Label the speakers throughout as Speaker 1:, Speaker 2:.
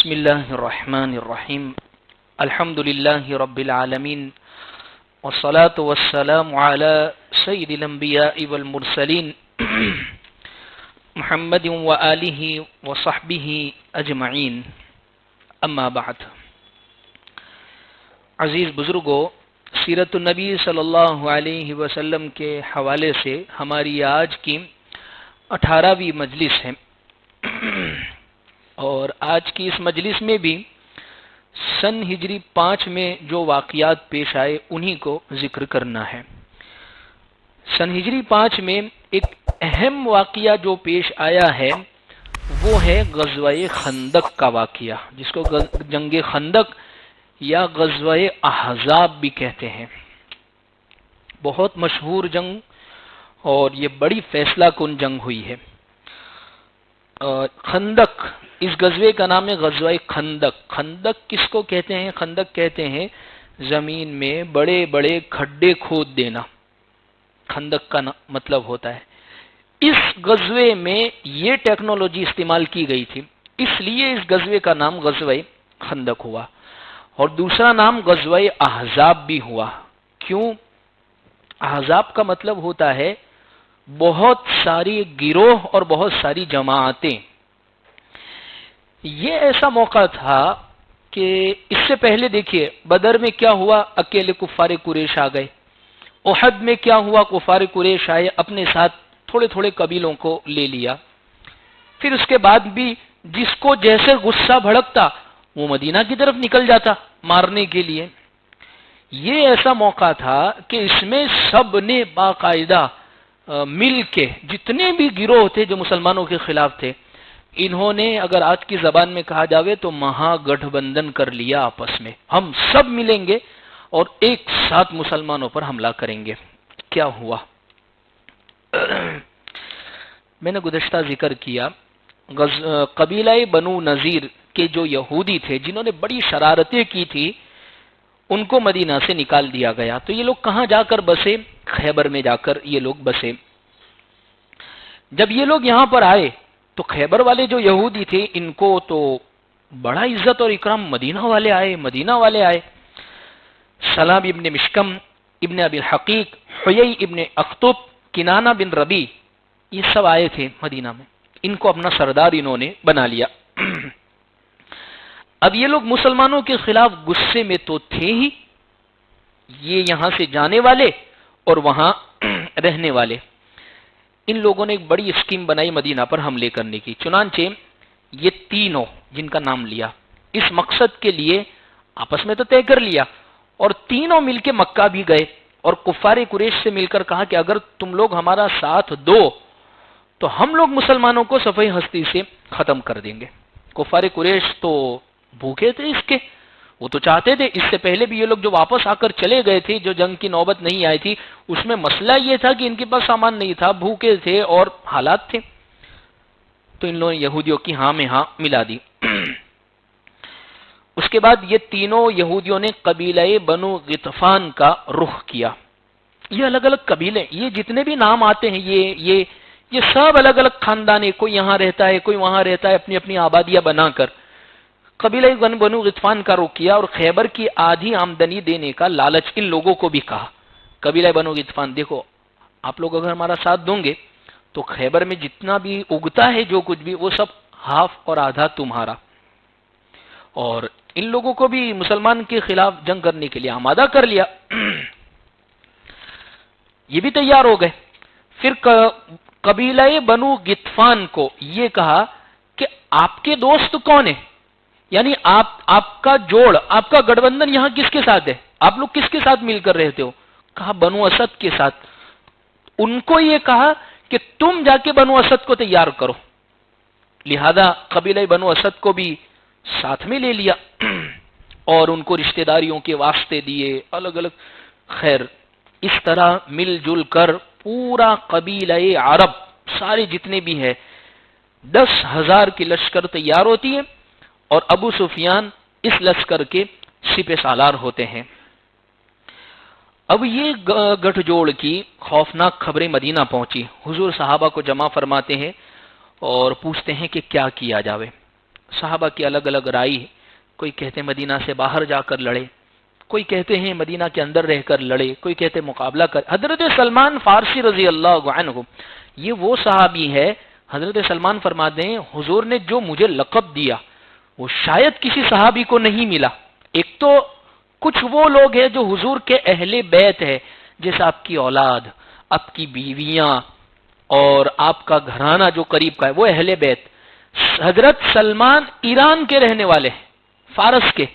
Speaker 1: بسم اللہ الرحمن الرحیم الحمد للہ رب العالمین والصلاة والسلام علی سید الانبیاء والمرسلین محمد وآلہ وصحبہ اجمعین اما بعد۔ عزیز بزرگوں، سیرت النبی صلی اللہ علیہ وسلم کے حوالے سے ہماری آج کی 18ویں مجلس ہے، اور آج کی اس مجلس میں بھی سن ہجری 5 میں جو واقعات پیش آئے انہی کو ذکر کرنا ہے۔ سن ہجری 5 میں ایک اہم واقعہ جو پیش آیا ہے وہ ہے غزوہ خندق کا واقعہ، جس کو جنگ خندق یا غزوہ احزاب بھی کہتے ہیں۔ بہت مشہور جنگ، اور یہ بڑی فیصلہ کن جنگ ہوئی ہے۔ خندق، اس غزوے کا نام ہے غزوہ خندق۔ خندق کس کو کہتے ہیں؟ خندق کہتے ہیں زمین میں بڑے بڑے کھڈے کھود دینا، خندق کا مطلب ہوتا ہے۔ اس غزوے میں یہ ٹیکنالوجی استعمال کی گئی تھی، اس لیے اس غزوے کا نام غزوہ خندق ہوا، اور دوسرا نام غزوہ احزاب بھی ہوا۔ کیوں؟ احزاب کا مطلب ہوتا ہے بہت ساری گروہ اور بہت ساری جماعتیں۔ یہ ایسا موقع تھا کہ اس سے پہلے دیکھیے بدر میں کیا ہوا، اکیلے کفار قریش آ گئے۔ احد میں کیا ہوا، کفار قریش آئے، اپنے ساتھ تھوڑے تھوڑے قبیلوں کو لے لیا۔ پھر اس کے بعد بھی جس کو جیسے غصہ بھڑکتا وہ مدینہ کی طرف نکل جاتا مارنے کے لیے۔ یہ ایسا موقع تھا کہ اس میں سب نے باقاعدہ مل کے، جتنے بھی گروہ تھے جو مسلمانوں کے خلاف تھے، انہوں نے اگر آج کی زبان میں کہا جاوے تو مہا گٹھ بندھن کر لیا آپس میں۔ ہم سب ملیں گے اور ایک ساتھ مسلمانوں پر حملہ کریں گے۔ کیا ہوا؟ میں نے گزشتہ ذکر کیا قبیلہ بنو نذیر کے جو یہودی تھے جنہوں نے بڑی شرارتیں کی تھی، ان کو مدینہ سے نکال دیا گیا۔ تو یہ لوگ کہاں جا کر بسے؟ خیبر میں جا کر یہ لوگ بسے۔ جب یہ لوگ یہاں پر آئے تو خیبر والے جو یہودی تھے ان کو تو بڑا عزت اور اکرام، مدینہ والے آئے۔ سلام ابن مشکم، ابن ابی الحقیق، حیی ابن اخطب، کنانہ بن ربی، یہ سب آئے تھے مدینہ میں۔ ان کو اپنا سردار انہوں نے بنا لیا۔ اب یہ لوگ مسلمانوں کے خلاف غصے میں تو تھے ہی، یہ یہاں سے جانے والے اور وہاں رہنے والے۔ ان لوگوں نے ایک بڑی اسکیم بنائی مدینہ پر حملے کرنے کی۔ چنانچہ یہ تینوں جن کا نام لیا، اس مقصد کے لیے آپس میں تو طے کر لیا، اور تینوں مل کے مکہ بھی گئے اور کفار قریش سے مل کر کہا کہ اگر تم لوگ ہمارا ساتھ دو تو ہم لوگ مسلمانوں کو صفحہ ہستی سے ختم کر دیں گے۔ کفار قریش تو بھوکے تھے اس کے، وہ تو چاہتے تھے۔ اس سے پہلے بھی یہ لوگ جو واپس آ کر چلے گئے تھے، جو جنگ کی نوبت نہیں آئی تھی، اس میں مسئلہ یہ تھا کہ ان کے پاس سامان نہیں تھا، بھوکے تھے اور حالات تھے۔ تو ان لوگوں نے یہودیوں کی ہاں میں ہاں ملا دی۔ اس کے بعد یہ تینوں یہودیوں نے قبیلہ بنو غطفان کا رخ کیا۔ یہ الگ الگ قبیلے، یہ جتنے بھی نام آتے ہیں یہ سب الگ الگ خاندان ہے، کوئی یہاں رہتا ہے، کوئی وہاں رہتا ہے، اپنی اپنی آبادیاں بنا کر قبیلہ بنو غطفان کا رخ کیا، اور خیبر کی آدھی آمدنی دینے کا لالچ ان لوگوں کو بھی کہا۔ قبیلہ بنو غطفان، دیکھو آپ لوگ اگر ہمارا ساتھ دوں گے تو خیبر میں جتنا بھی اگتا ہے جو کچھ بھی، وہ سب ہاف اور آدھا تمہارا۔ اور ان لوگوں کو بھی مسلمان کے خلاف جنگ کرنے کے لیے آمادہ کر لیا۔ یہ بھی تیار ہو گئے۔ پھر قبیلہ بنو غطفان کو یہ کہا کہ آپ کے دوست کون ہیں، یعنی آپ کا جوڑ، آپ کا گٹھ بندھن یہاں کس کے ساتھ ہے، آپ لوگ کس کے ساتھ مل کر رہتے ہو؟ کہا بنو اسد کے ساتھ۔ ان کو یہ کہا کہ تم جا کے بنو اسد کو تیار کرو، لہذا قبیلہ بنو اسد کو بھی ساتھ میں لے لیا اور ان کو رشتہ داریوں کے واسطے دیے الگ الگ۔ خیر، اس طرح مل جل کر پورا قبیلہ عرب سارے جتنے بھی ہے 10,000 کی لشکر تیار ہوتی ہے، اور ابو سفیان اس لشکر کے سپہ سالار ہوتے ہیں۔ اب یہ گٹھ جوڑ کی خوفناک خبریں مدینہ پہنچی۔ حضور صحابہ کو جمع فرماتے ہیں اور پوچھتے ہیں کہ کیا کیا جاوے۔ صحابہ کی الگ الگ رائے، کوئی کہتے ہیں مدینہ سے باہر جا کر لڑے، کوئی کہتے ہیں مدینہ کے اندر رہ کر لڑے، کوئی کہتے ہیں مقابلہ کر. حضرت سلمان فارسی رضی اللہ عنہ یہ وہ صحابی ہے، حضرت سلمان فرماتے ہیں حضور نے جو مجھے لقب دیا وہ شاید کسی صحابی کو نہیں ملا. ایک تو کچھ وہ لوگ ہیں جو حضور کے اہل بیت ہے، جیسے آپ کی اولاد، آپ کی بیویاں اور آپ کا گھرانہ جو قریب کا ہے وہ اہل بیت. حضرت سلمان ایران کے رہنے والے ہیں، فارس کے،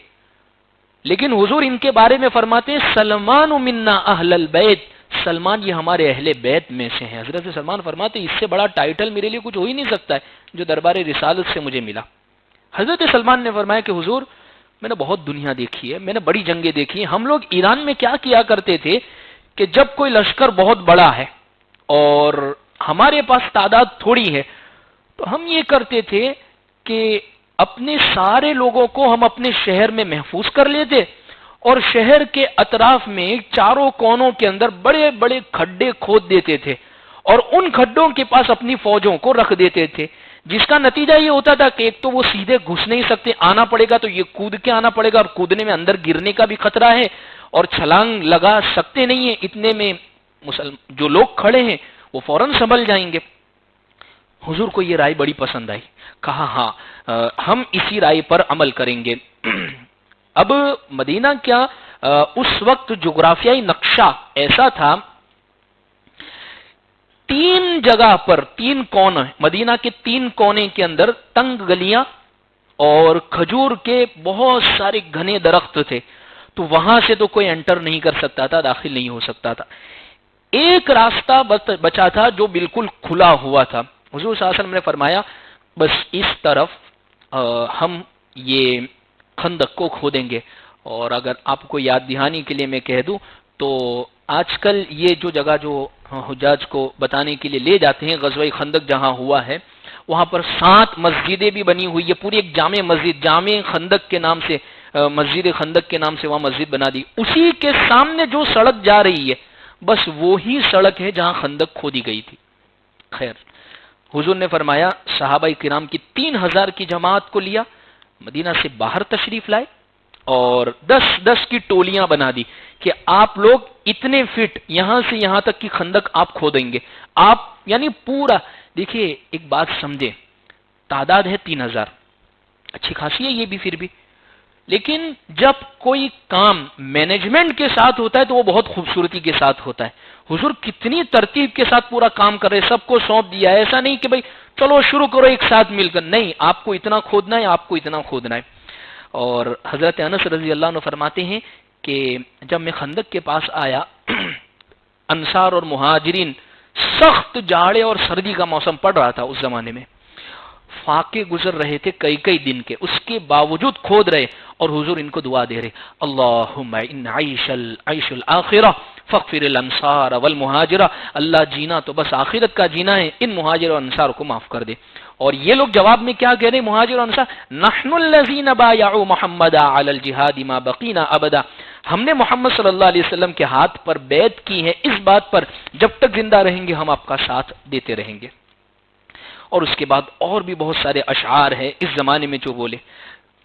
Speaker 1: لیکن حضور ان کے بارے میں فرماتے ہیں سلمان منا اہل البیت، سلمان یہ ہمارے اہل بیت میں سے ہیں. حضرت سلمان فرماتے ہیں اس سے بڑا ٹائٹل میرے لیے کچھ ہو ہی نہیں سکتا ہے جو دربار رسالت سے مجھے ملا. حضرت سلمان نے فرمایا کہ حضور میں نے بہت دنیا دیکھی ہے، میں نے بڑی جنگیں دیکھی ہیں. ہم لوگ ایران میں کیا کیا کرتے تھے کہ جب کوئی لشکر بہت بڑا ہے اور ہمارے پاس تعداد تھوڑی ہے تو ہم یہ کرتے تھے کہ اپنے سارے لوگوں کو ہم اپنے شہر میں محفوظ کر لیتے اور شہر کے اطراف میں چاروں کونوں کے اندر بڑے بڑے کھڈے کھود دیتے تھے اور ان کھڈوں کے پاس اپنی فوجوں کو رکھ دیتے تھے، جس کا نتیجہ یہ ہوتا تھا کہ ایک تو وہ سیدھے گھس نہیں سکتے، آنا پڑے گا تو یہ کود کے آنا پڑے گا اور کودنے میں اندر گرنے کا بھی خطرہ ہے اور چھلانگ لگا سکتے نہیں ہیں، اتنے میں جو لوگ کھڑے ہیں وہ فوراً سنبھل جائیں گے. حضور کو یہ رائے بڑی پسند آئی، کہا ہاں ہم اسی رائے پر عمل کریں گے. اب مدینہ کیا اس وقت جغرافیائی نقشہ ایسا تھا، 3 جگہ پر 3 کونے، مدینہ کے 3 کونے کے اندر تنگ گلیاں اور کھجور کے بہت سارے گھنے درخت تھے، تو وہاں سے تو کوئی انٹر نہیں کر سکتا تھا، داخل نہیں ہو سکتا تھا. ایک راستہ بچا تھا جو بالکل کھلا ہوا تھا. حضور صلی اللہ علیہ وسلم نے فرمایا بس اس طرف ہم یہ خندق کو کھودیں گے. اور اگر آپ کو یاد دہانی کے لیے میں کہہ دوں تو آج کل یہ جو جگہ جو حجاج کو بتانے کے لیے لے جاتے ہیں، غزوہ خندق جہاں ہوا ہے وہاں پر 7 مسجدیں بھی بنی ہوئی ہے، پوری ایک جامع مسجد، جامع خندق کے نام سے، مسجد خندق کے نام سے وہاں مسجد بنا دی. اسی کے سامنے جو سڑک جا رہی ہے بس وہی سڑک ہے جہاں خندق کھودی گئی تھی. خیر، حضور نے فرمایا صحابہ کرام کی 3000 کی جماعت کو لیا، مدینہ سے باہر تشریف لائے اور 10-10 کی ٹولیاں بنا دی کہ آپ لوگ اتنے فٹ یہاں سے یہاں تک کی خندق آپ کھودیں گے. آپ یعنی پورا دیکھیے، ایک بات سمجھے، تعداد ہے 3000، اچھی خاصی ہے یہ بھی پھر بھی، لیکن جب کوئی کام مینجمنٹ کے ساتھ ہوتا ہے تو وہ بہت خوبصورتی کے ساتھ ہوتا ہے. حضور کتنی ترتیب کے ساتھ پورا کام کر رہے، سب کو سونپ دیا ہے. ایسا نہیں کہ بھئی چلو شروع کرو ایک ساتھ مل کر، نہیں، آپ کو اتنا کھودنا ہے، آپ کو اتنا کھودنا ہے. اور حضرت انس رضی اللہ عنہ فرماتے ہیں کہ جب میں خندق کے پاس آیا، انصار اور مہاجرین، سخت جاڑے اور سردی کا موسم پڑ رہا تھا اس زمانے میں، فاقے گزر رہے تھے کئی دن کے، اس کے باوجود کھود رہے اور حضور ان کو دعا دے رہے، اللہم ان عیش الآخرہ فاغفر الانصار والمہاجرہ، اللہ جینا تو بس آخرت کا جینا ہے، ان مہاجر اور انصار کو معاف کر دے. اور یہ لوگ جواب میں کیا کہہ رہے ہیں مہاجر اور انصار؟ نحن الذین بایعوا محمدا علی الجہاد ما بقینا ابدا، ہم نے محمد صلی اللہ علیہ وسلم کے ہاتھ پر بیعت کی ہے اس بات پر جب تک زندہ رہیں گے ہم آپ کا ساتھ دیتے رہیں گے. اور اس کے بعد اور بھی بہت سارے اشعار ہیں اس زمانے میں جو بولے.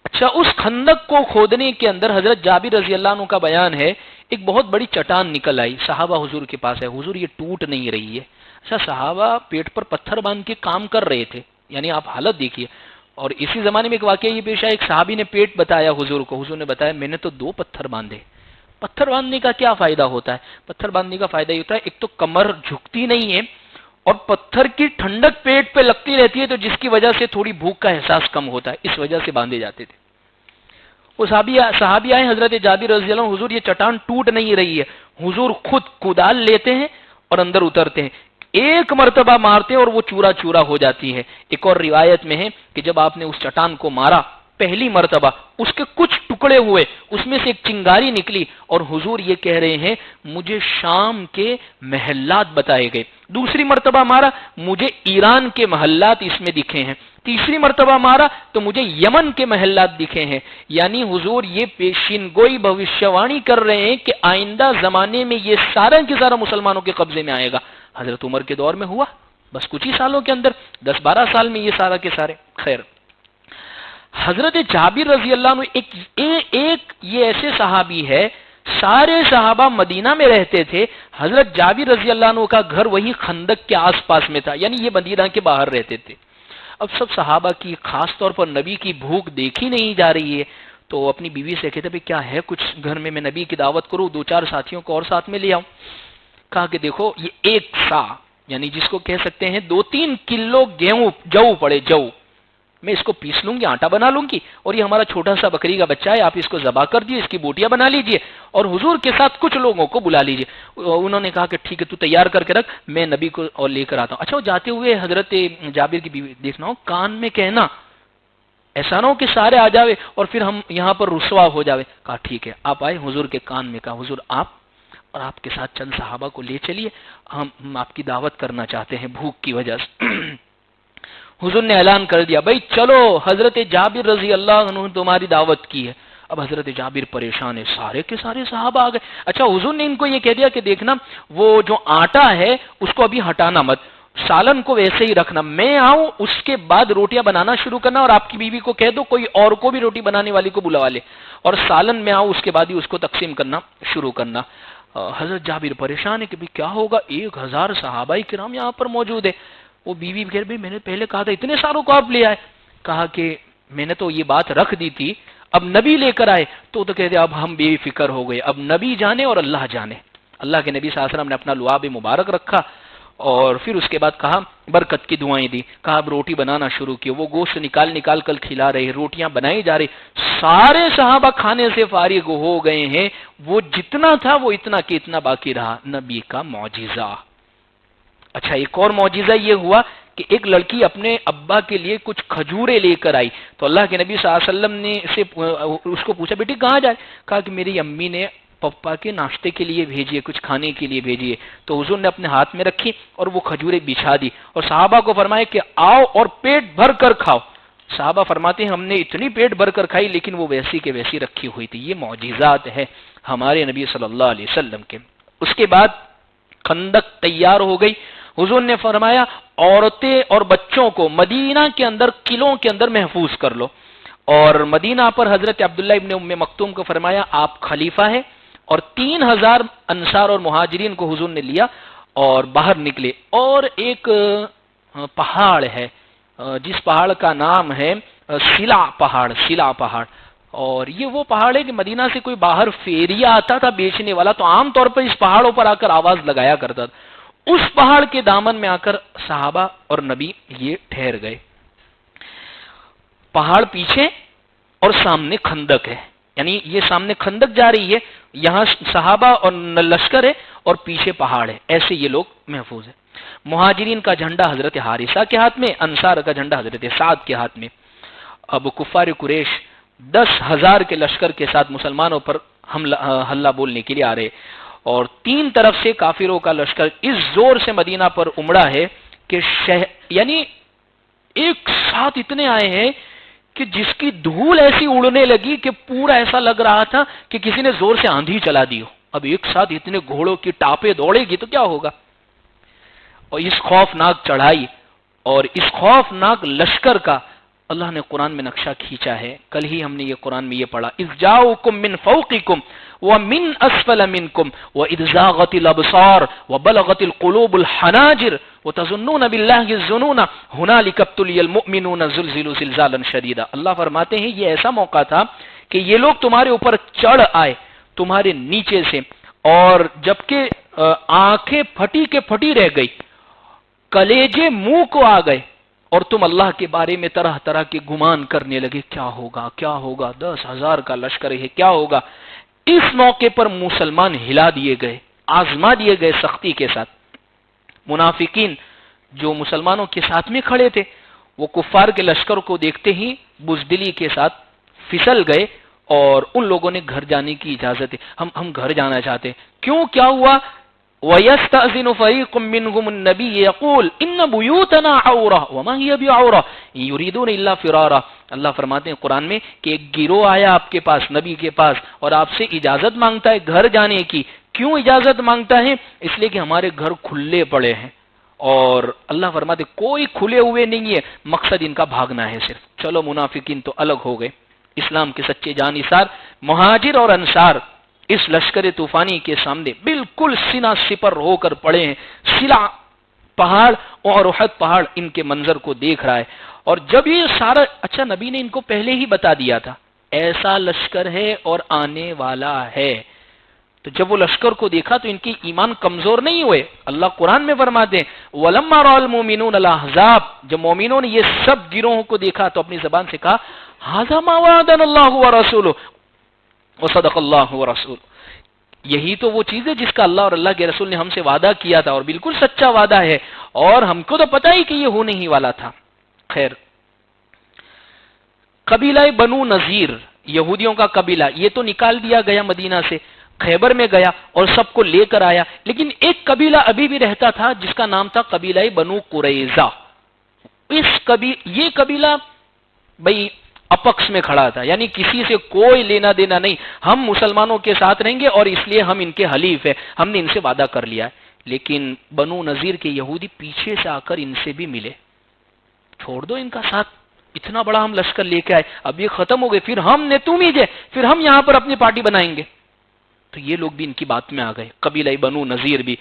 Speaker 1: اچھا، اس خندق کو کھودنے کے اندر حضرت جابر رضی اللہ عنہ کا بیان ہے، ایک بہت بڑی چٹان نکل آئی، صحابہ حضور کے پاس ہے، حضور یہ ٹوٹ نہیں رہی ہے. اچھا، صحابہ پیٹ پر پتھر باندھ کے کام کر رہے تھے، یعنی آپ حالت دیکھیے. اور اسی زمانے میں ایک واقعہ یہ پیش آیا، ایک صحابی نے پیٹ بتایا حضور کو، حضور نے بتایا میں نے تو 2 پتھر باندھے. پتھر باندھنے کا کیا فائدہ ہوتا ہے؟ پتھر باندھنے کا فائدہ یہ ہوتا ہے ایک تو کمر جھکتی نہیں ہے اور پتھر کی ٹھنڈک پیٹ پہ لگتی رہتی ہے، تو جس کی وجہ سے تھوڑی بھوک کا احساس کم ہوتا ہے، اس وجہ سے باندھے جاتے تھے. وہ صحابی آئے حضرت جابر رضی اللہ عنہ، حضور یہ چٹان ٹوٹ نہیں رہی ہے. حضور خود کدال لیتے ہیں اور اندر اترتے ہیں، ایک مرتبہ مارتے ہیں اور وہ چورا چورا ہو جاتی ہے. ایک اور روایت میں ہے کہ جب آپ نے اس چٹان کو مارا پہلی مرتبہ، اس کے کچھ ٹکڑے ہوئے، اس میں سے ایک چنگاری نکلی اور حضور یہ کہہ رہے ہیں مجھے شام کے محلات بتائے گئے. دوسری مرتبہ مارا، مجھے ایران کے محلات اس میں دکھے ہیں. تیسری مرتبہ مارا تو مجھے یمن کے محلات دکھے ہیں. یعنی حضور یہ پیشین گوئی بھوشیوانی کر رہے ہیں کہ آئندہ زمانے میں یہ سارا کے سارا مسلمانوں کے قبضے میں آئے گا. حضرت عمر کے دور میں ہوا، بس کچھ ہی سالوں کے اندر، 10-12 سال میں یہ سارا کے سارے. خیر، حضرت جابر رضی اللہ عنہ ایک یہ ایسے صحابی ہے، سارے صحابہ مدینہ میں رہتے تھے، حضرت جابر رضی اللہ عنہ کا گھر وہی خندق کے آس پاس میں تھا، یعنی یہ مدینہ کے باہر رہتے تھے۔ اب سب صحابہ کی، خاص طور پر نبی کی بھوک دیکھی نہیں جا رہی ہے، تو اپنی بیوی سے کہتے کیا ہے کچھ گھر میں نبی کی دعوت کروں، 2-4 ساتھیوں کو اور ساتھ میں لے آؤں۔ کہا کہ دیکھو یہ 1 سا، یعنی جس کو کہہ سکتے ہیں 2-3 کلو جو پڑے، جو میں اس کو پیس لوں گی، آٹا بنا لوں گی، اور یہ ہمارا چھوٹا سا بکری کا بچہ ہے، آپ اس کو ذبح کر دیجیے، اس کی بوٹیاں بنا لیجیے، اور حضور کے ساتھ کچھ لوگوں کو بلا لیجیے۔ انہوں نے کہا کہ ٹھیک ہے، تو تیار کر کے رکھ، میں نبی کو اور لے کر آتا ہوں۔ اچھا، وہ جاتے ہوئے حضرت جابر کی بیوی دیکھنا ہو، کان میں کہنا، ایسا نہ ہو کہ سارے آ جاوے اور پھر ہم یہاں پر رسوا ہو جاوے۔ کہا ٹھیک ہے، آپ آئے، حضور کے کان میں کہا حضور آپ اور آپ کے ساتھ چند صحابہ کو لے چلیے، ہم آپ کی دعوت کرنا چاہتے ہیں بھوک کی وجہ سے۔ حضور نے اعلان کر دیا بھائی چلو، حضرت جابر رضی اللہ عنہ نے تمہاری دعوت کی ہے۔ اب حضرت جابر پریشان ہے، سارے کے سارے صحابہ آ گئے۔ اچھا، حضور نے ان کو یہ کہہ دیا کہ دیکھنا وہ جو آٹا ہے اس کو ابھی ہٹانا مت، سالن کو ویسے ہی رکھنا، میں آؤں اس کے بعد روٹیاں بنانا شروع کرنا، اور آپ کی بیوی کو کہہ دو کوئی اور کو بھی روٹی بنانے والی کو بلوا لے، اور سالن میں آؤں اس کے بعد ہی اس کو تقسیم کرنا شروع کرنا۔ حضرت جابر پریشان ہے کہ بھی کیا ہوگا، 1000 صحابہ کرام یہاں پر موجود ہے۔ وہ بیوی کہہ رہی میں نے پہلے کہا تھا اتنے ساروں کو آپ لے آئے۔ کہا کہ میں نے تو یہ بات رکھ دی تھی، اب نبی لے کر آئے تو کہتے اب ہم بے فکر ہو گئے، اب نبی جانے اور اللہ جانے۔ اللہ کے نبی صلی اللہ علیہ وسلم نے اپنا لعاب مبارک رکھا، اور پھر اس کے بعد کہا برکت کی دعائیں دی، کہا اب روٹی بنانا شروع کی، وہ گوشت نکال کر کھلا رہے، روٹیاں بنائی جا رہی، سارے صحابہ کھانے سے فارغ ہو گئے ہیں، وہ جتنا تھا وہ اتنا کہ اتنا باقی رہا۔ نبی کا معجزہ۔ اچھا، ایک اور معجزہ یہ ہوا کہ ایک لڑکی اپنے ابا کے لیے کچھ کھجورے لے کر آئی، تو اللہ کے نبی صلی اللہ علیہ وسلم نے اس کو پوچھا بیٹی کہاں جائے؟ کہا کہ میری امی نے پپا کے ناشتے کے لیے بھیجیے، کچھ کھانے کے لیے بھیجیے۔ تو حضور نے اپنے ہاتھ میں رکھی اور وہ کھجوریں بچھا دی، اور صحابہ کو فرمایا کہ آؤ اور پیٹ بھر کر کھاؤ۔ صحابہ فرماتے ہیں ہم نے اتنی پیٹ بھر کر کھائی لیکن وہ ویسی کے ویسی رکھی ہوئی تھی۔ یہ معجزات ہے ہمارے نبی صلی اللہ علیہ وسلم کے۔ اس کے بعد خندق تیار ہو گئی۔ حضور نے فرمایا عورتیں اور بچوں کو مدینہ کے اندر قلعوں کے اندر محفوظ کر لو، اور مدینہ پر حضرت عبداللہ ابن ام مکتوم کو فرمایا آپ خلیفہ ہیں، اور 3000 انصار اور مہاجرین کو حضور نے لیا اور باہر نکلے۔ اور ایک پہاڑ ہے جس پہاڑ کا نام ہے سلا پہاڑ، اور یہ وہ پہاڑ ہے کہ مدینہ سے کوئی باہر فیریا آتا تھا بیچنے والا تو عام طور پر اس پہاڑوں پر آ کر آواز لگایا کرتا تھا۔ اس پہاڑ کے دامن میں آ کر صحابہ اور نبی یہ ٹھہر گئے۔ پہاڑ پیچھے اور سامنے خندق ہے، یعنی یہ سامنے خندق جا رہی ہے، یہاں صحابہ اور لشکر ہے اور پیچھے پہاڑ ہے، ایسے یہ لوگ محفوظ ہیں۔ مہاجرین کا جھنڈا حضرت حارثہ کے ہاتھ میں، انصار کا جھنڈا حضرت سعد کے ہاتھ میں۔ اب کفار قریش 10,000 کے لشکر کے ساتھ مسلمانوں پر حملہ بولنے کے لیے آ رہے، اور 3 طرف سے کافروں کا لشکر اس زور سے مدینہ پر امڑا ہے کہ یعنی ایک ساتھ اتنے آئے ہیں کہ جس کی دھول ایسی اڑنے لگی کہ پورا ایسا لگ رہا تھا کہ کسی نے زور سے آندھی چلا دی ہو۔ اب ایک ساتھ اتنے گھوڑوں کی ٹاپیں دوڑے گی تو کیا ہوگا؟ اور اس خوفناک چڑھائی اور اس خوفناک لشکر کا اللہ نے قرآن میں نقشہ کھینچا ہے۔ کل ہی ہم نے یہ قرآن میں یہ پڑھا، اذ جاؤکم من فوقکم ومن اسفل منکم واذ زاغت الابصار وبلغت القلوب الحناجر وتظنون باللہ الظنون هنالک ابتلی المؤمنون زلزلوا زلزالا شدیدا۔ اللہ فرماتے ہیں یہ ایسا موقع تھا کہ یہ لوگ تمہارے اوپر چڑھ آئے تمہارے نیچے سے، اور جبکہ آنکھیں پھٹی کے پھٹی رہ گئی، کلیجے منہ کو آ گئے، اور تم اللہ کے بارے میں طرح طرح کے گمان کرنے لگے، کیا ہوگا 10,000 کا لشکر ہے، کیا ہوگا؟ اس موقع پر مسلمان ہلا دیے گئے، آزما دیے گئے سختی کے ساتھ۔ منافقین جو مسلمانوں کے ساتھ میں کھڑے تھے وہ کفار کے لشکر کو دیکھتے ہی بزدلی کے ساتھ پھسل گئے، اور ان لوگوں نے گھر جانے کی اجازت ہے، ہم گھر جانا چاہتے ہیں۔ کیوں؟ کیا ہوا؟ وَيَسْتَأْذِنُ فَرِيقٌ مِّنْهُمُ النَّبِيَّ يَقُولُ إِنَّ بُيُوتَنَا عَوْرَةٌ وَمَا هِيَ بِعَوْرَةٍ إِن يُرِيدُونَ إِلَّا فِرَارًا۔ اللہ فرماتے ہیں قرآن میں کہ ایک گروہ آیا آپ کے پاس، نبی کے پاس، اور آپ سے اجازت مانگتا ہے گھر جانے کی۔ کیوں اجازت مانگتا ہے؟ اس لیے کہ ہمارے گھر کھلے پڑے ہیں اور اللہ فرماتے کوئی کھلے ہوئے نہیں ہے، مقصد ان کا بھاگنا ہے صرف۔ چلو منافقین تو الگ ہو گئے، اسلام کے سچے جانثار مہاجر اور انصار اس لشکر طوفانی کے سامنے بالکل سینہ سپر ہو کر پڑے ہیں۔ سلا پہاڑ اور احد پہاڑ ان کے منظر کو دیکھ رہا ہے، اور جب یہ سارا، اچھا نبی نے ان کو پہلے ہی بتا دیا تھا ایسا لشکر ہے اور آنے والا ہے، تو جب وہ لشکر کو دیکھا تو ان کی ایمان کمزور نہیں ہوئے۔ اللہ قرآن میں فرماتے ہیں وَلَمَّا رَأَى الْمُؤْمِنُونَ الْأَحْزَابَ، جب مومنوں نے یہ سب گروہوں کو دیکھا تو اپنی زبان سے کہا هَذَا مَا وَعَدَنَا اللَّهُ وَرَسُولُهُ وَصَدَقَ اللَّهُ وَرَسُولُهُ، یہی تو وہ چیز ہے جس کا اللہ اور اللہ کے رسول نے ہم سے وعدہ کیا تھا، اور بالکل سچا وعدہ ہے، اور ہم کو تو پتہ ہی کہ یہ ہونے ہی والا تھا۔ خیر، قبیلہ بنو نذیر، یہودیوں کا قبیلہ، یہ تو نکال دیا گیا مدینہ سے، خیبر میں گیا اور سب کو لے کر آیا، لیکن ایک قبیلہ ابھی بھی رہتا تھا جس کا نام تھا قبیلہ بنو قریظہ۔ یہ قبیلہ بھئی اپکس میں کھڑا تھا، یعنی کسی سے کوئی لینا دینا نہیں، ہم مسلمانوں کے ساتھ رہیں گے اور اس لیے ہم ان کے حلیف ہیں، ہم نے ان سے وعدہ کر لیا ہے۔ لیکن بنو نذیر کے یہودی پیچھے سے آ کر ان سے بھی ملے، چھوڑ دو ان کا ساتھ، اتنا بڑا ہم لشکر لے کے آئے، اب یہ ختم ہو گئے، پھر ہم نے تم ہی جے، پھر ہم یہاں پر اپنی پارٹی بنائیں گے۔ تو یہ لوگ بھی ان کی بات میں آ گئے، قبیلہ بنو نذیر بھی،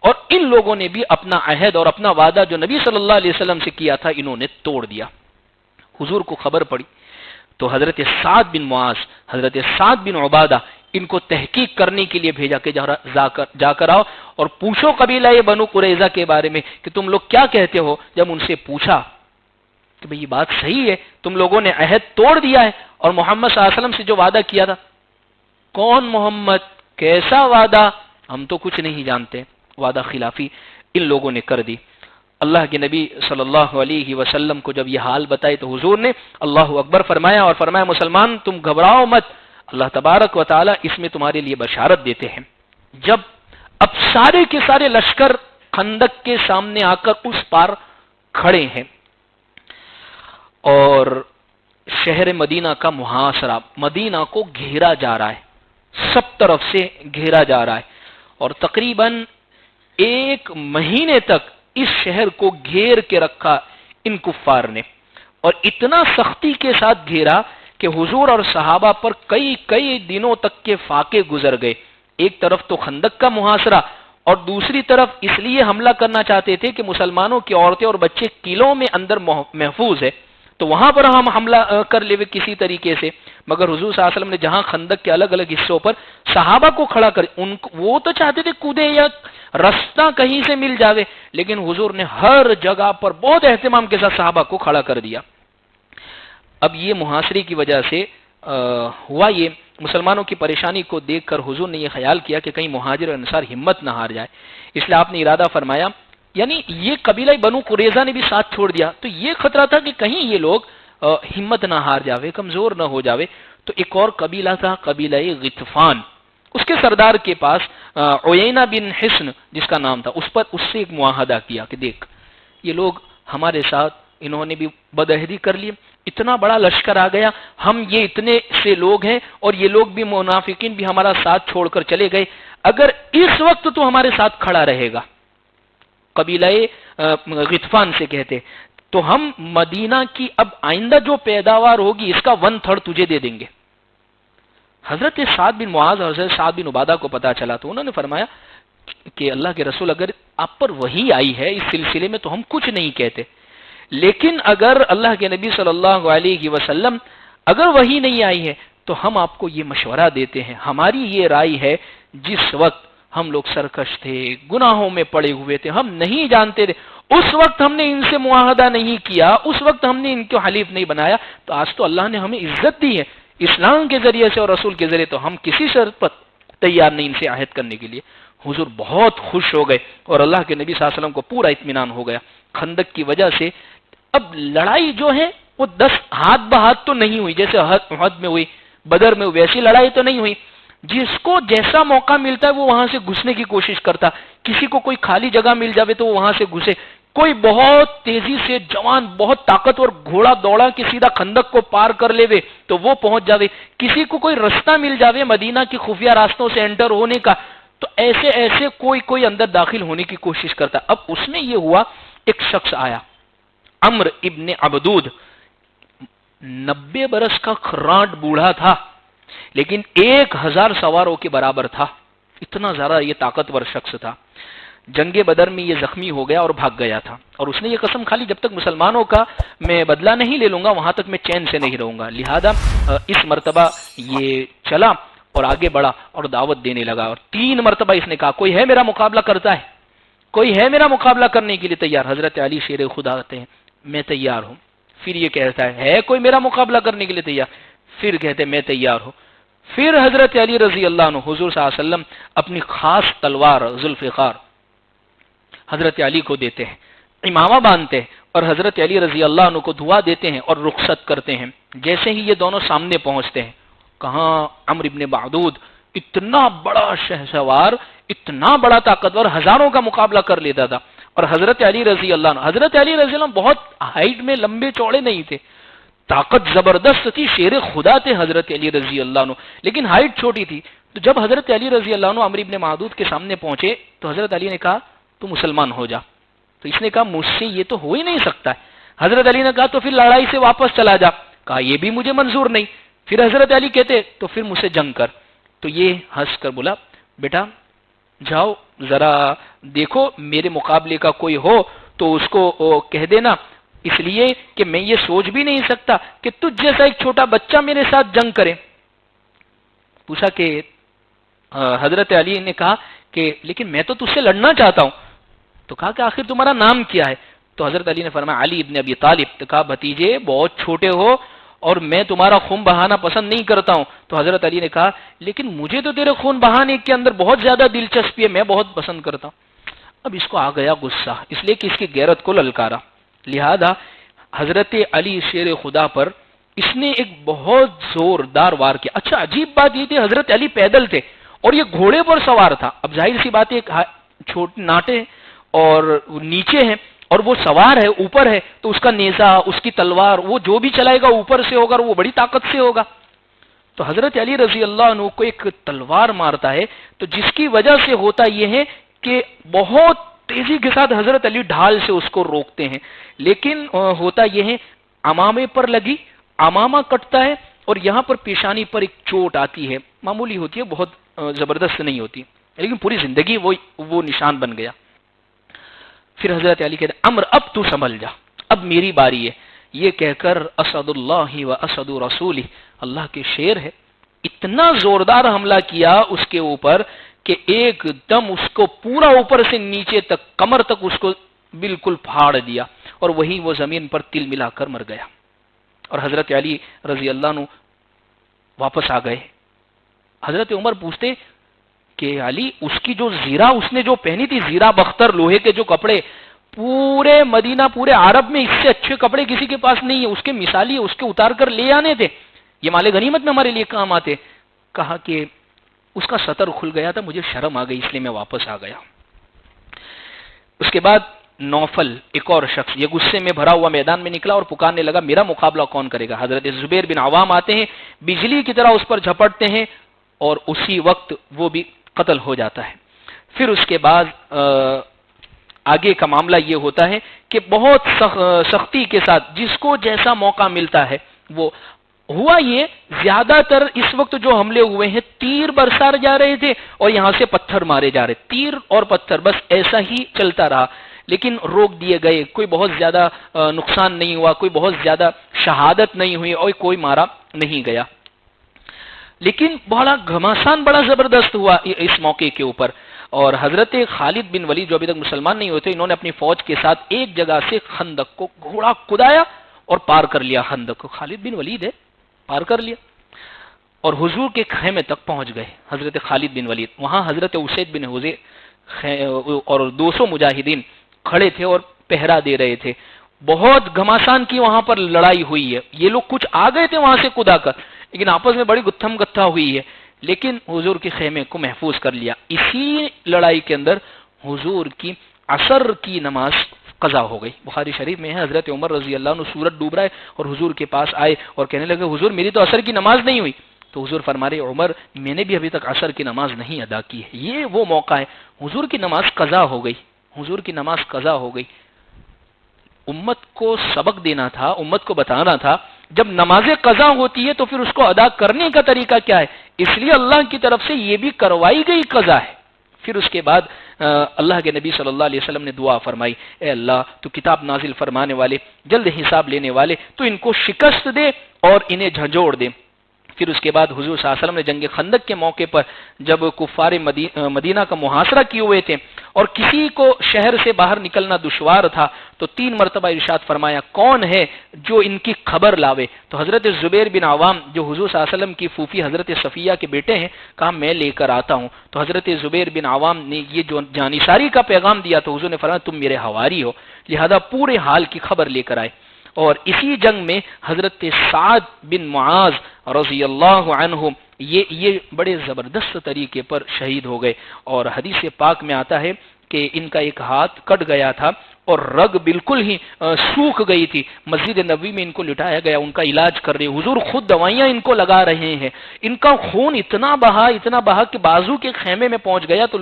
Speaker 1: اور ان لوگوں نے بھی اپنا عہد اور اپنا وعدہ جو نبی صلی اللہ علیہ وسلم سے کیا تھا انہوں نے توڑ دیا۔ حضور کو خبر پڑی تو حضرت سعد بن معاذ، حضرت سعد بن عبادہ ان کو تحقیق کرنے کے لیے بھیجا کہ جا کر آؤ اور پوچھو قبیلہ بنو قریظہ کے بارے میں کہ تم لوگ کیا کہتے ہو۔ جب ان سے پوچھا کہ بھئی یہ بات صحیح ہے، تم لوگوں نے عہد توڑ دیا ہے، اور محمد صلی اللہ علیہ وسلم سے جو وعدہ کیا تھا، کون محمد، کیسا وعدہ، ہم تو کچھ نہیں جانتے، وعدہ خلافی ان لوگوں نے کر دی۔ اللہ کے نبی صلی اللہ علیہ وسلم کو جب یہ حال بتائے تو حضور نے اللہ اکبر فرمایا اور فرمایا مسلمان تم گھبراؤ مت، اللہ تبارک و تعالی اس میں تمہارے لیے بشارت دیتے ہیں۔ جب اب سارے کے سارے لشکر خندق کے سامنے آ کر اس پار کھڑے ہیں اور شہر مدینہ کا محاصرہ، مدینہ کو گھیرا جا رہا ہے، سب طرف سے گھیرا جا رہا ہے، اور تقریباً 1 مہینے تک اس شہر کو گھیر کے رکھا ان کفار نے، اور اتنا سختی کے ساتھ گھیرا کہ حضور اور صحابہ پر کئی دنوں تک کے فاقے گزر گئے۔ ایک طرف تو خندق کا محاصرہ، اور دوسری طرف اس لیے حملہ کرنا چاہتے تھے کہ مسلمانوں کی عورتیں اور بچے قلعوں میں اندر محفوظ ہے، تو وہاں پر ہم حملہ کر لے کسی طریقے سے، مگر حضور صلی اللہ علیہ وسلم نے جہاں خندق کے الگ الگ حصوں پر صحابہ کو کھڑا کر، وہ تو چاہتے تھے کودے یا رستہ کہیں سے مل جاوے، لیکن حضور نے ہر جگہ پر بہت اہتمام کے ساتھ صحابہ کو کھڑا کر دیا۔ اب یہ محاصرے کی وجہ سے ہوا یہ، مسلمانوں کی پریشانی کو دیکھ کر حضور نے یہ خیال کیا کہ کہیں مہاجر اور انصار ہمت نہ ہار جائے، اس لیے آپ نے ارادہ فرمایا، یعنی یہ قبیلہ بنو قریظہ نے بھی ساتھ چھوڑ دیا، تو یہ خطرہ تھا کہ کہیں یہ لوگ ہمت نہ ہار جاوے، کمزور نہ ہو جاوے، تو ایک اور قبیلہ تھا قبیلہ غطفان، اس کے سردار کے پاس عیینہ بن حصن جس کا نام تھا، اس سے ایک معاہدہ کیا کہ دیکھ یہ لوگ ہمارے ساتھ، انہوں نے بھی بدعہدی کر لی، اتنا بڑا لشکر آ گیا، ہم یہ اتنے سے لوگ ہیں اور یہ لوگ بھی منافقین بھی ہمارا ساتھ چھوڑ کر چلے گئے، اگر اس وقت تو ہمارے ساتھ کھڑا رہے گا، قبیلہ غطفان سے کہتے، تو ہم مدینہ کی اب آئندہ جو پیداوار ہوگی اس کا 1/3 تجھے دے دیں گے۔ حضرت سعد بن معاذ اور حضرت سعد بن عبادہ کو پتا چلا تو انہوں نے فرمایا کہ اللہ کے رسول اگر آپ پر وحی آئی ہے اس سلسلے میں تو ہم کچھ نہیں کہتے، لیکن اگر اللہ کے نبی صلی اللہ علیہ وسلم اگر وحی نہیں آئی ہے تو ہم آپ کو یہ مشورہ دیتے ہیں، ہماری یہ رائے ہے، جس وقت ہم لوگ سرکش تھے، گناہوں میں پڑے ہوئے تھے، ہم نہیں جانتے تھے، اس وقت ہم نے ان سے معاہدہ نہیں کیا، اس وقت ہم نے ان کو حلیف نہیں بنایا، تو آج تو اللہ نے ہمیں عزت دی ہے اسلام کے ذریعے سے اور رسول کے ذریعے، تو ہم کسی شرط پر تیار نہیں ان سے عہد کرنے کے لیے۔ حضور بہت خوش ہو گئے اور اللہ کے نبی صلی اللہ علیہ وسلم کو پورا اطمینان ہو گیا۔ خندق کی وجہ سے اب لڑائی جو ہے وہ 10 ہاتھ بہاتھ تو نہیں ہوئی، جیسے احد میں ہوئی، بدر میں ویسی لڑائی تو نہیں ہوئی، جس کو جیسا موقع ملتا ہے وہ وہاں سے گھسنے کی کوشش کرتا، کسی کو کوئی خالی جگہ مل جاوے تو وہ وہاں سے گھسے، کوئی بہت تیزی سے جوان بہت طاقتور گھوڑا دوڑا کہ سیدھا خندق کو پار کر لے وے تو وہ پہنچ جاوے، کسی کو کوئی رستہ مل جاوے مدینہ کی خفیہ راستوں سے انٹر ہونے کا تو ایسے ایسے کوئی اندر داخل ہونے کی کوشش کرتا. اب اس میں یہ ہوا ایک شخص آیا عمرو ابن عبدود، 90 برس کا کھراٹ بوڑھا تھا لیکن 1000 سواروں کے برابر تھا، اتنا زیادہ یہ طاقتور شخص تھا. جنگ بدر میں یہ زخمی ہو گیا اور بھاگ گیا تھا، اور اس نے یہ قسم کھا لی جب تک مسلمانوں کا میں بدلہ نہیں لے لوں گا وہاں تک میں چین سے نہیں رہوں گا. لہذا اس مرتبہ یہ چلا اور آگے بڑھا اور دعوت دینے لگا، اور 3 مرتبہ اس نے کہا کوئی ہے میرا مقابلہ کرتا ہے، کوئی ہے میرا مقابلہ کرنے کے لیے تیار. حضرت علی شیر خدا کہتے ہیں میں تیار ہوں. پھر یہ کہتا ہے کوئی میرا مقابلہ کرنے کے لیے تیار، پھر کہتے ہیں میں تیار ہوں. پھر حضرت علی رضی اللہ عنہ حضور صلی اللہ علیہ وسلم اپنی خاص تلوار ذوالفقار حضرت علی کو دیتے ہیں، امامہ باندھتے ہیں اور حضرت علی رضی اللہ عنہ کو دعا دیتے ہیں اور رخصت کرتے ہیں. جیسے ہی یہ دونوں سامنے پہنچتے ہیں، کہاں عمرو ابن بعدود اتنا بڑا شہسوار، اتنا بڑا طاقتور، ہزاروں کا مقابلہ کر لیتا تھا، اور حضرت علی رضی اللہ عنہ بہت ہائٹ میں لمبے چوڑے نہیں تھے، طاقت زبردست تھی، شیر خدا تھے حضرت علی رضی اللہ عنہ، لیکن ہائٹ چھوٹی تھی. تو جب حضرت علی رضی اللہ عنہ عمرو ابن بعدود کے سامنے پہنچے تو حضرت علی نے کہا تو مسلمان ہو جا. تو اس نے کہا مجھ سے یہ تو ہو ہی نہیں سکتا ہے. حضرت علی نے کہا تو پھر لڑائی سے واپس چلا جا. کہا یہ بھی مجھے منظور نہیں. پھر حضرت علی کہتے تو پھر مجھ سے جنگ کر. تو یہ ہنس کر بولا بیٹا جاؤ ذرا دیکھو میرے مقابلے کا کوئی ہو تو اس کو کہہ دینا، اس لیے کہ میں یہ سوچ بھی نہیں سکتا کہ تجھ جیسا ایک چھوٹا بچہ میرے ساتھ جنگ کرے. پوچھا کہ حضرت علی نے کہا کہ لیکن میں تو تجھ سے لڑنا چاہتا ہوں. تو کہا کہ آخر تمہارا نام کیا ہے؟ تو حضرت علی نے فرمایا علی ابن ابی طالب. تو کہا بھتیجے بہت چھوٹے ہو اور میں تمہارا خون بہانا پسند نہیں کرتا ہوں. تو حضرت علی نے کہا لیکن مجھے تو تیرے خون بہانے کے اندر بہت زیادہ دلچسپی ہے، میں بہت پسند کرتا ہوں. اب اس کو آ گیا غصہ، اس لیے کہ اس کی غیرت کو للکارا. لہذا حضرت علی شیر خدا پر اس نے ایک بہت زوردار وار کیا. اچھا عجیب بات یہ تھی حضرت علی پیدل تھے اور یہ گھوڑے پر سوار تھا. اب ظاہر سی بات ہے چھوٹے ناٹے اور نیچے ہیں اور وہ سوار ہے اوپر ہے، تو اس کا نیزہ اس کی تلوار وہ جو بھی چلائے گا اوپر سے ہوگا، وہ بڑی طاقت سے ہوگا. تو حضرت علی رضی اللہ عنہ کو ایک تلوار مارتا ہے تو جس کی وجہ سے ہوتا یہ ہے کہ بہت تیزی کے ساتھ حضرت علی ڈھال سے اس کو روکتے ہیں، لیکن ہوتا یہ ہے امامے پر لگی، امامہ کٹتا ہے اور یہاں پر پیشانی پر ایک چوٹ آتی ہے، معمولی ہوتی ہے، بہت زبردست نہیں ہوتی، لیکن پوری زندگی وہ نشان بن گیا. پھر حضرت علی کہتے ہیں عمرو اب تو سنبھل جا، اب میری باری ہے. یہ کہہ کر اسد اللہ و اسد رسول، اللہ کے شیر ہے، اتنا زوردار حملہ کیا اس کے اوپر کہ ایک دم اس کو پورا اوپر سے نیچے تک کمر تک اس کو بالکل پھاڑ دیا، اور وہیں وہ زمین پر تل ملا کر مر گیا. اور حضرت علی رضی اللہ عنہ واپس آ گئے. حضرت عمر پوچھتے کہ علی اس کی جو زیرہ اس نے جو پہنی تھی، زیرہ بختر لوہے کے جو کپڑے، پورے مدینہ پورے عرب میں اس سے اچھے کپڑے کسی کے پاس نہیں ہے، اس کے مثالی اس کے اتار کر لے آنے تھے، یہ مال غنیمت میں ہمارے لیے کام آتے. کہا کہ اس کا سطر کھل گیا تھا، مجھے شرم آ گئی اس لیے میں واپس آ گیا. اس کے بعد نوفل ایک اور شخص یہ غصے میں بھرا ہوا میدان میں نکلا اور پکارنے لگا میرا مقابلہ کون کرے گا. حضرت زبیر بن عوام آتے ہیں، بجلی کی طرح اس پر جھپٹتے ہیں اور اسی وقت وہ بھی قتل ہو جاتا ہے. پھر اس کے بعد آگے کا معاملہ یہ ہوتا ہے کہ بہت سختی کے ساتھ جس کو جیسا موقع ملتا ہے وہ ہوا. یہ زیادہ تر اس وقت جو حملے ہوئے ہیں تیر برسار جا رہے تھے اور یہاں سے پتھر مارے جا رہے، تیر اور پتھر بس ایسا ہی چلتا رہا، لیکن روک دیے گئے، کوئی بہت زیادہ نقصان نہیں ہوا، کوئی بہت زیادہ شہادت نہیں ہوئی اور کوئی مارا نہیں گیا. لیکن بڑا گھماسان بڑا زبردست ہوا اس موقع کے اوپر. اور حضرت خالد بن ولید جو ابھی تک مسلمان نہیں ہوتے، انہوں نے اپنی فوج کے ساتھ ایک جگہ سے خندق کو گھوڑا کدایا اور پار کر لیا. خندق کو خالد بن ولید ہے پار کر لیا اور حضور کے خیمے تک پہنچ گئے. حضرت خالد بن ولید وہاں حضرت اسید بن حضیر اور 200 مجاہدین کھڑے تھے اور پہرا دے رہے تھے. بہت گھماسان کی وہاں پر لڑائی ہوئی ہے. یہ لوگ کچھ آ گئے تھے وہاں سے کدا کر، لیکن آپس میں بڑی گتھم گتھا ہوئی ہے، لیکن حضور کے خیمے کو محفوظ کر لیا. اسی لڑائی کے اندر حضور کی عصر کی نماز قضا ہو گئی. بخاری شریف میں ہے حضرت عمر رضی اللہ عنہ سورج ڈوب رہا ہے اور حضور کے پاس آئے اور کہنے لگے حضور میری تو عصر کی نماز نہیں ہوئی. تو حضور فرما رہے عمر میں نے بھی ابھی تک عصر کی نماز نہیں ادا کی ہے. یہ وہ موقع ہے حضور کی نماز قضا ہو گئی, حضور کی نماز قضا ہو گئی. امت کو سبق دینا تھا, امت کو بتانا تھا جب نمازیں قضا ہوتی ہے تو پھر اس کو ادا کرنے کا طریقہ کیا ہے, اس لیے اللہ کی طرف سے یہ بھی کروائی گئی قضا ہے. پھر اس کے بعد اللہ کے نبی صلی اللہ علیہ وسلم نے دعا فرمائی, اے اللہ تو کتاب نازل فرمانے والے, جلد حساب لینے والے, تو ان کو شکست دے اور انہیں جھنجھوڑ دے. پھر اس کے بعد حضور صلی اللہ علیہ وسلم نے جنگ خندق کے موقع پر جب کفار مدینہ کا محاصرہ کیے ہوئے تھے اور کسی کو شہر سے باہر نکلنا دشوار تھا تو 3 مرتبہ ارشاد فرمایا کون ہے جو ان کی خبر لاوے. تو حضرت زبیر بن عوام جو حضور صلی اللہ علیہ وسلم کی پھوپھی حضرت صفیہ کے بیٹے ہیں, کہا میں لے کر آتا ہوں. تو حضرت زبیر بن عوام نے یہ جو جانثاری کا پیغام دیا تو حضور نے فرمایا تم میرے حواری ہو, لہذا پورے حال کی خبر لے کر آئے. اور اسی جنگ میں حضرت سعد بن معاذ رضی اللہ عنہ یہ بڑے زبردست طریقے پر شہید ہو گئے. اور حدیث پاک میں آتا ہے کہ ان کا ایک ہاتھ کٹ گیا تھا اور رگ بالکل ہی سوکھ گئی تھی. مسجد نبوی میں ان کو لٹایا گیا, ان کا علاج کر رہے, حضور خود دوائیاں ان کو لگا رہے ہیں. ان کا خون اتنا بہا کہ بازو کے خیمے میں پہنچ گیا. تو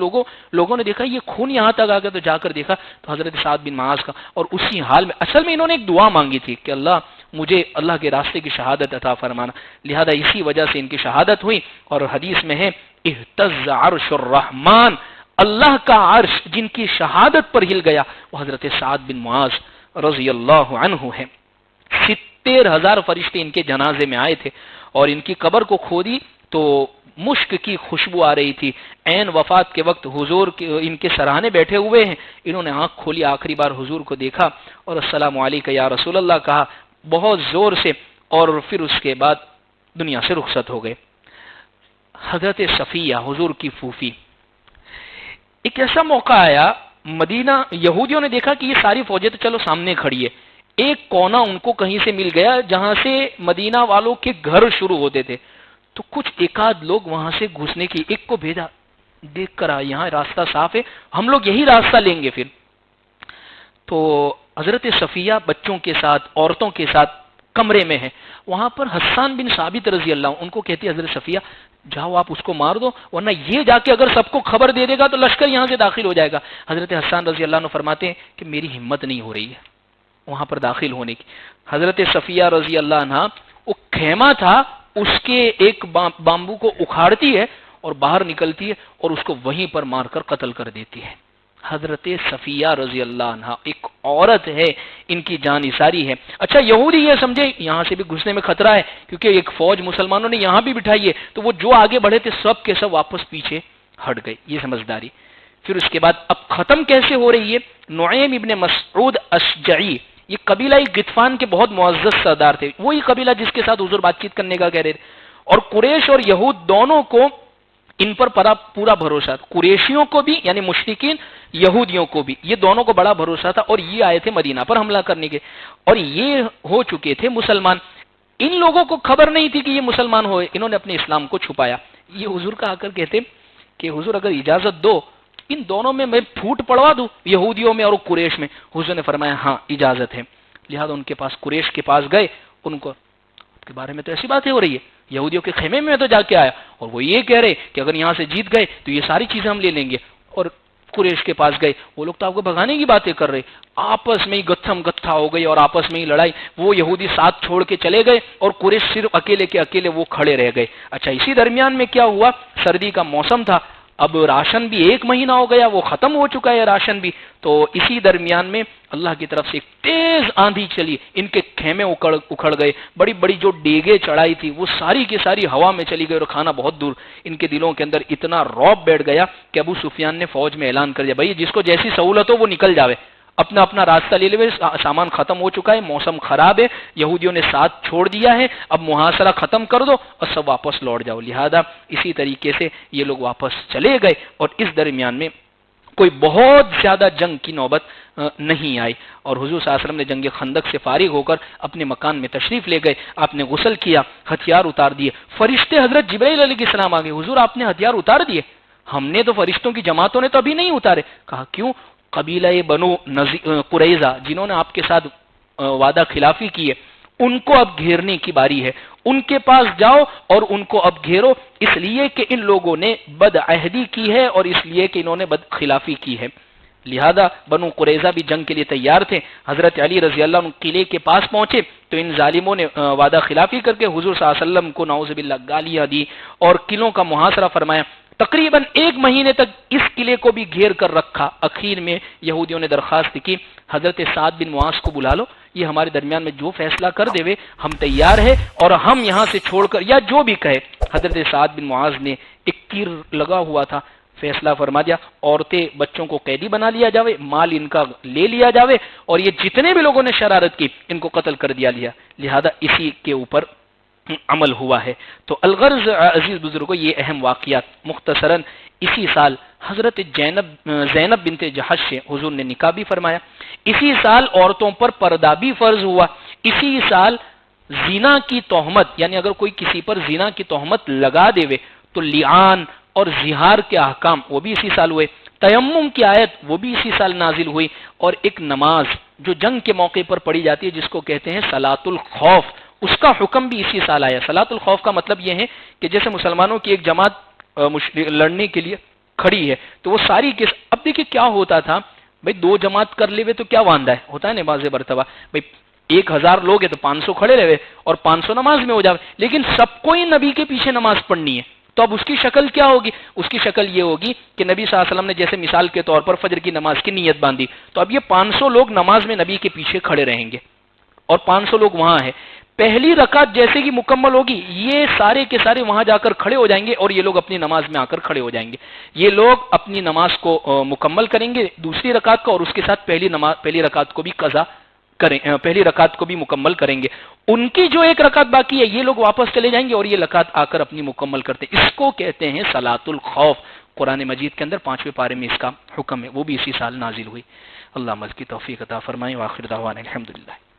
Speaker 1: لوگوں نے دیکھا یہ خون یہاں تک آ گیا, تو جا کر دیکھا تو حضرت سعد بن معاذ کا. اور اسی حال میں اصل میں انہوں نے ایک دعا مانگی تھی کہ اللہ مجھے اللہ کے راستے کی شہادت عطا فرمانا, لہذا اسی وجہ سے ان کی شہادت ہوئی. اور حدیث میں ہے اہتز عرش الرحمن, اللہ کا عرش جن کی شہادت پر ہل گیا وہ حضرت سعد بن معاذ رضی اللہ عنہ ہے. 70,000 فرشتے ان کے جنازے میں آئے تھے اور ان کی قبر کو کھودی تو مشک کی خوشبو آ رہی تھی. عین وفات کے وقت حضور ان کے سرانے بیٹھے ہوئے ہیں, انہوں نے آنکھ کھولی, آخری بار حضور کو دیکھا اور السلام علیکم یا رسول اللہ کہا بہت زور سے, اور پھر اس کے بعد دنیا سے رخصت ہو گئے. حضرت صفیہ حضور کی پھوپھی, ایک ایسا موقع آیا مدینہ, یہودیوں نے دیکھا کہ یہ ساری فوجیں تو چلو سامنے کھڑی ہے, ایک کونا ان کو کہیں سے مل گیا جہاں سے مدینہ والوں کے گھر شروع ہوتے تھے. تو کچھ ایک آدھ لوگ وہاں سے گھسنے کی, ایک کو بھیجا, دیکھ کر یہاں راستہ صاف ہے, ہم لوگ یہی راستہ لیں گے. پھر تو حضرت صفیہ بچوں کے ساتھ, عورتوں کے ساتھ کمرے میں ہے. وہاں پر حسان بن ثابت رضی اللہ عنہ ان کو کہتی ہے حضرت صفیہ جاؤ آپ اس کو مار دو, ورنہ یہ جا کے اگر سب کو خبر دے دے گا تو لشکر یہاں سے داخل ہو جائے گا. حضرت حسان رضی اللہ عنہ فرماتے ہیں کہ میری ہمت نہیں ہو رہی ہے وہاں پر داخل ہونے کی. حضرت صفیہ رضی اللہ عنہ وہ خیمہ تھا اس کے ایک بامبو کو اکھاڑتی ہے اور باہر نکلتی ہے اور اس کو وہیں پر مار کر قتل کر دیتی ہے. حضرت صفیہ رضی اللہ عنہ ایک عورت ہے, ان کی جان نثاری ہے. اچھا یہودی یہ سمجھے یہاں سے بھی گھسنے میں خطرہ ہے کیونکہ ایک فوج مسلمانوں نے یہاں بھی بٹھائی ہے, تو وہ جو آگے بڑھے تھے سب کے سب واپس پیچھے ہٹ گئے, یہ سمجھداری. پھر اس کے بعد اب ختم کیسے ہو رہی ہے, نعیم ابن مسعود اشجعی یہ قبیلہ غطفان کے بہت معزز سردار تھے, وہی قبیلہ جس کے ساتھ حضور بات چیت کرنے کا کہہ رہے تھے. اور قریش اور یہود دونوں کو ان پر پورا بھروسہ تھا, قریشیوں کو بھی یعنی مشرکین, یہودیوں کو بھی, یہ دونوں کو بڑا بھروسہ تھا. اور یہ آئے تھے مدینہ پر حملہ کرنے کے, اور یہ ہو چکے تھے مسلمان. ان لوگوں کو خبر نہیں تھی کہ یہ مسلمان ہوئے, انہوں نے اپنے اسلام کو چھپایا. یہ حضور کا آ کر کہتے کہ حضور اگر اجازت دو ان دونوں میں پھوٹ پڑوا دوں, یہودیوں میں اور قریش میں. حضور نے فرمایا ہاں اجازت ہے. لہذا ان کے پاس, قریش کے پاس گئے, ان کو کے بارے میں تو ایسی باتیں ہو رہی ہے, یہودیوں کے خیمے میں تو جا کے آیا اور وہ یہ کہہ رہے کہ اگر یہاں سے جیت گئے تو یہ ساری چیزیں ہم لے لیں گے. اور قریش کے پاس گئے, وہ لوگ تو آپ کو بھگانے کی باتیں کر رہے, آپس میں ہی گتھم گتھا ہو گئی اور آپس میں ہی لڑائی. وہ یہودی ساتھ چھوڑ کے چلے گئے اور قریش صرف اکیلے کے اکیلے وہ کھڑے رہ گئے. اچھا اسی درمیان میں کیا ہوا, سردی کا موسم تھا, اب راشن بھی 1 مہینہ ہو گیا, وہ ختم ہو چکا ہے راشن بھی. تو اسی درمیان میں اللہ کی طرف سے ایک تیز آندھی چلی, ان کے خیمے اکھڑ گئے, بڑی بڑی جو ڈیگیں چڑھائی تھی وہ ساری کی ساری ہوا میں چلی گئی اور کھانا بہت دور. ان کے دلوں کے اندر اتنا رعب بیٹھ گیا کہ ابو سفیان نے فوج میں اعلان کر دیا بھائی جس کو جیسی سہولت ہو وہ نکل جاوے, اپنا اپنا راستہ لے لے, سامان ختم ہو چکا ہے, موسم خراب ہے, یہودیوں نے ساتھ چھوڑ دیا ہے, اب محاصرہ ختم کر دو اور سب واپس لوٹ جاؤ. لہذا اسی طریقے سے یہ لوگ واپس چلے گئے اور اس درمیان میں کوئی بہت زیادہ جنگ کی نوبت نہیں آئی. اور حضور صلی اللہ علیہ وسلم نے جنگ خندق سے فارغ ہو کر اپنے مکان میں تشریف لے گئے, آپ نے غسل کیا, ہتھیار اتار دیے. فرشتے حضرت جبرائیل علیہ السلام آ گئے, حضور آپ نے ہتھیار اتار دیے؟ ہم نے تو فرشتوں کی جماعتوں نے تو ابھی نہیں اتارے. کہا کیوں؟ قبیلہ بنو قریظہ جنہوں نے آپ کے ساتھ وعدہ خلافی کی ہے ان کو اب گھیرنے کی باری ہے، ان کے پاس جاؤ اور ان کو اب گھیرو، اس لیے کہ ان لوگوں نے بدعہدی کی ہے اور اس لیے کہ انہوں نے بدخلافی کی ہے۔ لہذا بنو قریظہ بھی جنگ کے لیے تیار تھے۔ حضرت علی رضی اللہ عنہ قلعے کے پاس پہنچے تو ان ظالموں نے وعدہ خلافی کر کے حضور صلی اللہ علیہ وسلم کو نعوذ باللہ گالیاں دی اور قلعوں کا محاصرہ فرمایا۔ تقریباً 1 مہینے تک اس قلعے کو بھی گھیر کر رکھا۔ اخیر میں یہودیوں نے درخواست کی حضرت سعد بن معاذ کو بلا لو، یہ ہمارے درمیان میں جو فیصلہ کر دے وے ہم تیار ہے اور ہم یہاں سے چھوڑ کر یا جو بھی کہے۔ حضرت سعد بن معاذ نے ایک تیر لگا ہوا تھا، فیصلہ فرما دیا، عورتیں بچوں کو قیدی بنا لیا جاوے، مال ان کا لے لیا جاوے اور یہ جتنے بھی لوگوں نے شرارت کی ان کو قتل کر دیا لہذا اسی کے اوپر عمل ہوا ہے۔ تو الغرض عزیز بزرگوں، یہ اہم واقعات مختصراً اسی سال حضرت زینب بنت جحش سے حضور نے نکاح بھی فرمایا، اسی سال عورتوں پر پردہ بھی فرض ہوا، اسی سال زنا کی تہمت، یعنی اگر کوئی کسی پر زنا کی تہمت لگا دے تو لعان اور زہار کے احکام وہ بھی اسی سال ہوئے، تیمم کی آیت وہ بھی اسی سال نازل ہوئی، اور ایک نماز جو جنگ کے موقع پر پڑھی جاتی ہے جس کو کہتے ہیں صلاۃ الخوف، اس کا حکم بھی اسی سال آیا۔ صلاۃ الخوف کا مطلب یہ ہے کہ جیسے مسلمانوں کی ایک جماعت لڑنے کے لیے کھڑی ہے تو وہ ساری اب دیکھیں کیا ہوتا تھا بھائی، 2 جماعت کر لے تو کیا واندہ ہے، ہوتا ہے نا بعض مرتبہ بھائی 1000 لوگ ہیں تو 500 کھڑے رہے اور 500 نماز میں ہو جاوے، لیکن سب کو ہی نبی کے پیچھے نماز پڑھنی ہے تو اب اس کی شکل کیا ہوگی؟ اس کی شکل یہ ہوگی کہ نبی صلی اللہ علیہ وسلم نے جیسے مثال کے طور پر فجر کی نماز کی نیت باندھی تو اب یہ 500 لوگ نماز میں نبی کے پیچھے کھڑے رہیں گے اور 500 لوگ وہاں ہیں۔ پہلی رکعت جیسے ہی مکمل ہوگی یہ سارے کے سارے وہاں جا کر کھڑے ہو جائیں گے اور یہ لوگ اپنی نماز میں آ کر کھڑے ہو جائیں گے۔ یہ لوگ اپنی نماز کو مکمل کریں گے دوسری رکعت کا اور اس کے ساتھ پہلی رکعت کو بھی قضا کریں، پہلی رکعت کو بھی مکمل کریں گے۔ ان کی جو 1 رکعت باقی ہے یہ لوگ واپس چلے جائیں گے اور یہ رکعت آ کر اپنی مکمل کرتے ہیں۔ اس کو کہتے ہیں صلاۃ الخوف۔ قرآن مجید کے اندر 5ویں پارے میں اس کا حکم ہے، وہ بھی اسی سال نازل ہوئی۔ اللہ مزید کی توفیق عطا فرمائے۔ وآخر دعوانا الحمدللہ۔